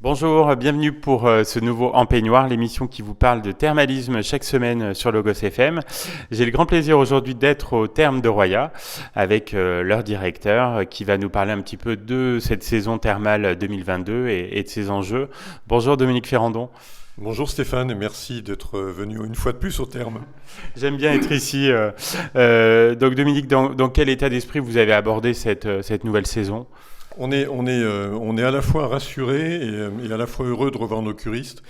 Bonjour, bienvenue pour ce nouveau En Peignoir, l'émission qui vous parle de thermalisme chaque semaine sur Logos FM. J'ai le grand plaisir aujourd'hui d'être au Thermes de Roya avec leur directeur qui va nous parler un petit peu de cette saison thermale 2022 et de ses enjeux. Bonjour Dominique Ferrandon. Bonjour Stéphane et merci d'être venu une fois de plus au terme. J'aime bien être ici. Donc Dominique, dans quel état d'esprit vous avez abordé cette nouvelle saison ? On est à la fois rassuré et à la fois heureux de revoir nos curistes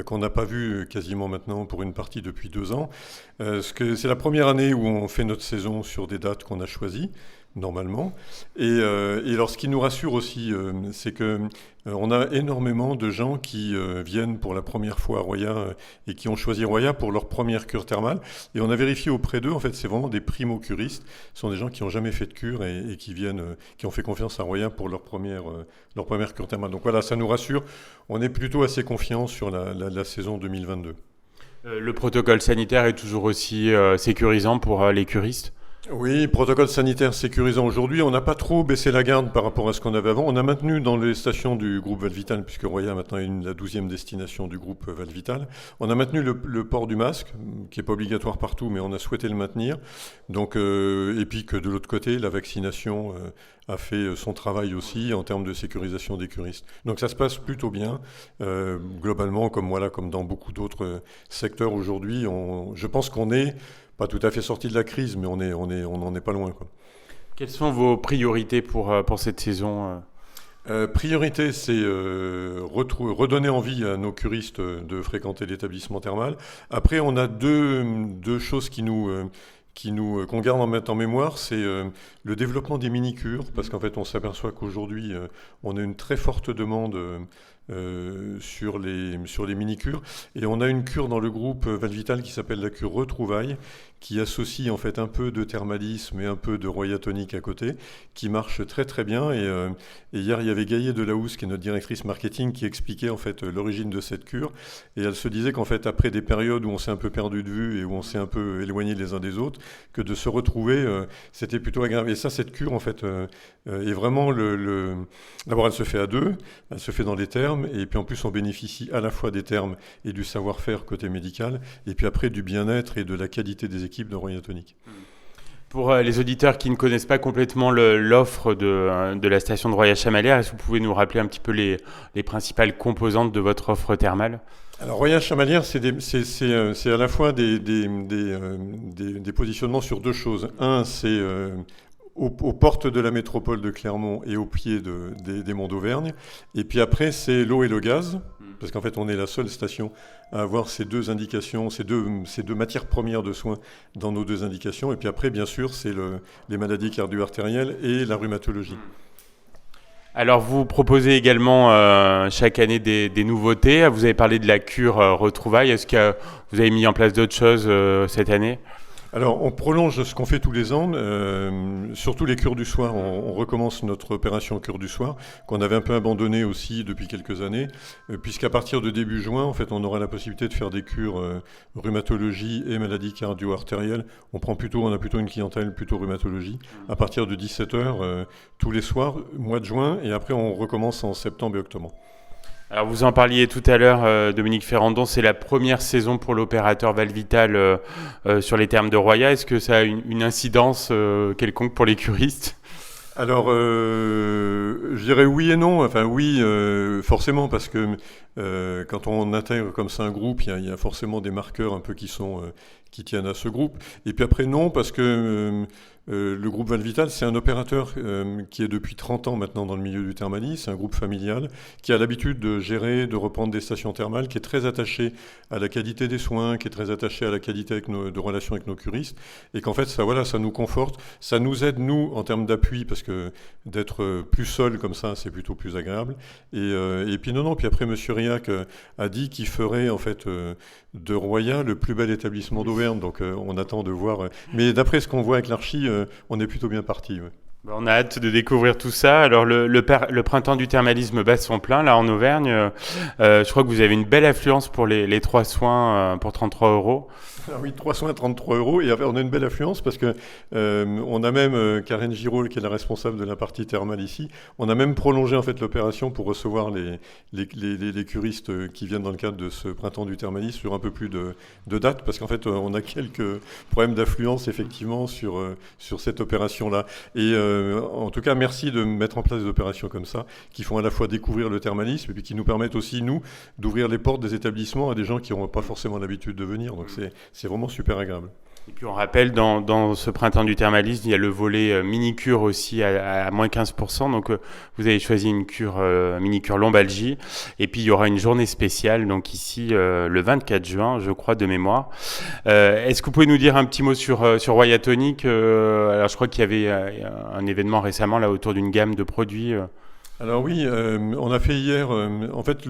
qu'on n'a pas vus quasiment maintenant pour une partie depuis 2 ans. C'est la première année où on fait notre saison sur des dates qu'on a choisies, normalement. Et alors ce qui nous rassure aussi, c'est que on a énormément de gens qui viennent pour la première fois à Roya et qui ont choisi Roya pour leur première cure thermale. Et on a vérifié auprès d'eux, en fait, c'est vraiment des primo-curistes. Ce sont des gens qui n'ont jamais fait de cure et qui viennent, qui ont fait confiance à Roya pour leur première cure thermale. Donc voilà, ça nous rassure. On est plutôt assez confiants sur la saison 2022. Le protocole sanitaire est toujours aussi sécurisant pour les curistes ? Oui, protocole sanitaire sécurisant aujourd'hui. On n'a pas trop baissé la garde par rapport à ce qu'on avait avant. On a maintenu dans les stations du groupe Valvital, puisque Roya maintenant est la 12e destination du groupe Valvital. On a maintenu le port du masque, qui n'est pas obligatoire partout, mais on a souhaité le maintenir. Donc, et puis que de l'autre côté, la vaccination a fait son travail aussi en termes de sécurisation des curistes. Donc ça se passe plutôt bien. Globalement, comme dans beaucoup d'autres secteurs aujourd'hui, je pense qu'on est pas tout à fait sorti de la crise, mais on n'en est pas loin, quoi. Quelles sont vos priorités pour cette saison ? Priorité, c'est redonner envie à nos curistes de fréquenter l'établissement thermal. Après, on a deux choses qu'on garde en mémoire, c'est le développement des mini-cures, parce qu'en fait, on s'aperçoit qu'aujourd'hui, on a une très forte demande sur les mini-cures. Et on a une cure dans le groupe Valvital qui s'appelle la cure Retrouvailles, qui associe en fait un peu de thermalisme et un peu de Roya tonique à côté, qui marche très très bien. Et hier, il y avait Gaillet Delahousse, qui est notre directrice marketing, qui expliquait en fait l'origine de cette cure. Et elle se disait qu'en fait, après des périodes où on s'est un peu perdu de vue et où on s'est un peu éloigné les uns des autres, que de se retrouver, c'était plutôt agréable. Et ça, cette cure, en fait, est vraiment D'abord, elle se fait à deux, elle se fait dans les termes, et puis en plus, on bénéficie à la fois des termes et du savoir-faire côté médical, et puis après, du bien-être et de la qualité des équipes de Roya Tonique. Pour les auditeurs qui ne connaissent pas complètement l'offre de la station de Roya Chamalières, est-ce que vous pouvez nous rappeler un petit peu les principales composantes de votre offre thermale ? Alors Roya Chamalières, c'est à la fois des positionnements sur deux choses. Un, c'est aux portes de la métropole de Clermont et au pied des monts d'Auvergne. Et puis après, c'est l'eau et le gaz, parce qu'en fait, on est la seule station à avoir ces deux indications, ces deux matières premières de soins dans nos deux indications. Et puis après, bien sûr, c'est les maladies cardio-artérielles et la rhumatologie. Alors, vous proposez également chaque année des nouveautés. Vous avez parlé de la cure Retrouvailles. Est-ce que vous avez mis en place d'autres choses cette année ? Alors, on prolonge ce qu'on fait tous les ans, surtout les cures du soir. On recommence notre opération cure du soir, qu'on avait un peu abandonnée aussi depuis quelques années, puisqu'à partir de début juin, en fait, on aura la possibilité de faire des cures rhumatologie et maladies cardio-artérielles. On a plutôt une clientèle plutôt rhumatologie, à partir de 17h tous les soirs, mois de juin, et après on recommence en septembre et octobre. Alors vous en parliez tout à l'heure, Dominique Ferrandon, c'est la première saison pour l'opérateur Valvital sur les termes de Roya. Est-ce que ça a une incidence quelconque pour les curistes ? Alors, je dirais oui et non. Enfin oui, forcément, parce que quand on intègre comme ça un groupe, il y a forcément des marqueurs un peu qui tiennent à ce groupe. Et puis après non, parce que le groupe Valvital, c'est un opérateur qui est depuis 30 ans maintenant dans le milieu du thermalisme. C'est un groupe familial qui a l'habitude de gérer, de reprendre des stations thermales, qui est très attaché à la qualité des soins, qui est très attaché à la qualité de relation avec nos curistes. Et qu'en fait, ça nous conforte, ça nous aide, nous, en termes d'appui, parce que d'être plus seul comme ça, c'est plutôt plus agréable. Et puis non, puis après, Monsieur Riac a dit qu'il ferait en fait de Roya le plus bel établissement d'Auvergne. Donc on attend de voir. Mais d'après ce qu'on voit avec l'archi, on est plutôt bien parti. Ouais. On a hâte de découvrir tout ça. Alors le printemps du thermalisme bat son plein là en Auvergne. Je crois que vous avez une belle affluence pour les 3 soins pour 33 euros. Ah oui, 3 soins, 33 euros. Et on a une belle affluence parce que on a même Karen Giraud, qui est la responsable de la partie thermale ici, on a même prolongé en fait l'opération pour recevoir les curistes qui viennent dans le cadre de ce printemps du thermalisme sur un peu plus de dates, parce qu'en fait on a quelques problèmes d'affluence effectivement sur cette opération-là. Et en tout cas, merci de mettre en place des opérations comme ça, qui font à la fois découvrir le thermalisme et puis qui nous permettent aussi, nous, d'ouvrir les portes des établissements à des gens qui n'ont pas forcément l'habitude de venir. Donc c'est vraiment super agréable. Et puis on rappelle, dans ce printemps du thermalisme, il y a le volet mini-cure aussi à moins 15%. Donc vous avez choisi une cure mini-cure lombalgie. Et puis il y aura une journée spéciale, donc ici le 24 juin, je crois, de mémoire. Est-ce que vous pouvez nous dire un petit mot sur Roya Tonic alors je crois qu'il y avait un événement récemment là autour d'une gamme de produits. Alors oui, on a fait hier, en fait,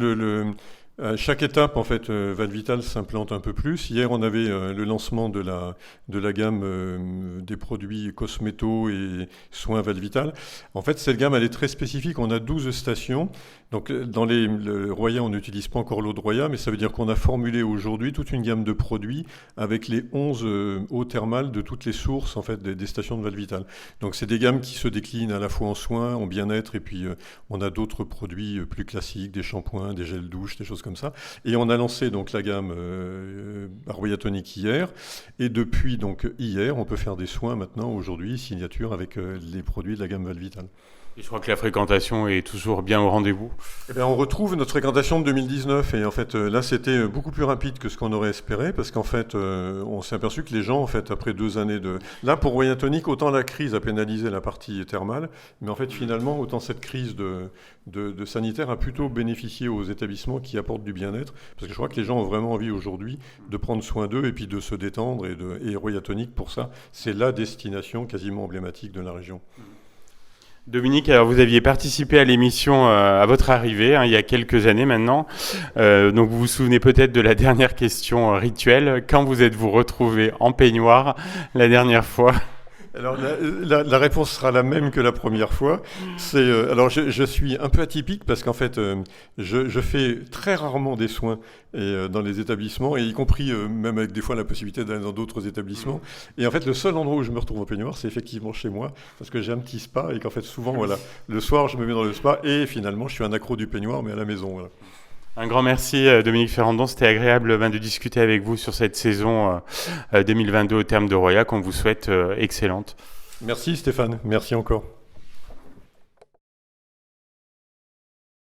à chaque étape, en fait, Valvital s'implante un peu plus. Hier, on avait le lancement de la gamme des produits Cosmeto et soins Valvital. En fait, cette gamme, elle est très spécifique. On a 12 stations. Donc, dans le Roya, on n'utilise pas encore l'eau de Roya, mais ça veut dire qu'on a formulé aujourd'hui toute une gamme de produits avec les 11 eaux thermales de toutes les sources, en fait, des stations de Valvital. Donc, c'est des gammes qui se déclinent à la fois en soins, en bien-être, et puis on a d'autres produits plus classiques, des shampoings, des gels douche, des choses comme ça. Et on a lancé donc la gamme Roya Tonic hier. Et depuis donc hier, on peut faire des soins maintenant, aujourd'hui, signature avec les produits de la gamme Valvital. Et je crois que la fréquentation est toujours bien au rendez-vous. Eh bien, on retrouve notre fréquentation de 2019 et en fait là c'était beaucoup plus rapide que ce qu'on aurait espéré parce qu'en fait on s'est aperçu que les gens en fait après 2 années de... Là pour Roya Tonic, autant la crise a pénalisé la partie thermale, mais en fait finalement autant cette crise de sanitaire a plutôt bénéficié aux établissements qui apportent du bien-être parce que je crois que les gens ont vraiment envie aujourd'hui de prendre soin d'eux et puis de se détendre et Roya Tonic pour ça c'est la destination quasiment emblématique de la région. Dominique, alors vous aviez participé à l'émission à votre arrivée, il y a quelques années maintenant. Donc vous vous souvenez peut-être de la dernière question rituelle. Quand vous êtes-vous retrouvé en peignoir la dernière fois ? Alors la réponse sera la même que la première fois. Alors je suis un peu atypique parce qu'en fait je fais très rarement des soins dans les établissements et y compris même avec des fois la possibilité d'aller dans d'autres établissements. Et en fait le seul endroit où je me retrouve en peignoir c'est effectivement chez moi parce que j'ai un petit spa et qu'en fait souvent voilà le soir je me mets dans le spa et finalement je suis un accro du peignoir mais à la maison. Voilà. Un grand merci Dominique Ferrandon, c'était agréable de discuter avec vous sur cette saison 2022 au terme de Roya qu'on vous souhaite excellente. Merci Stéphane, merci encore.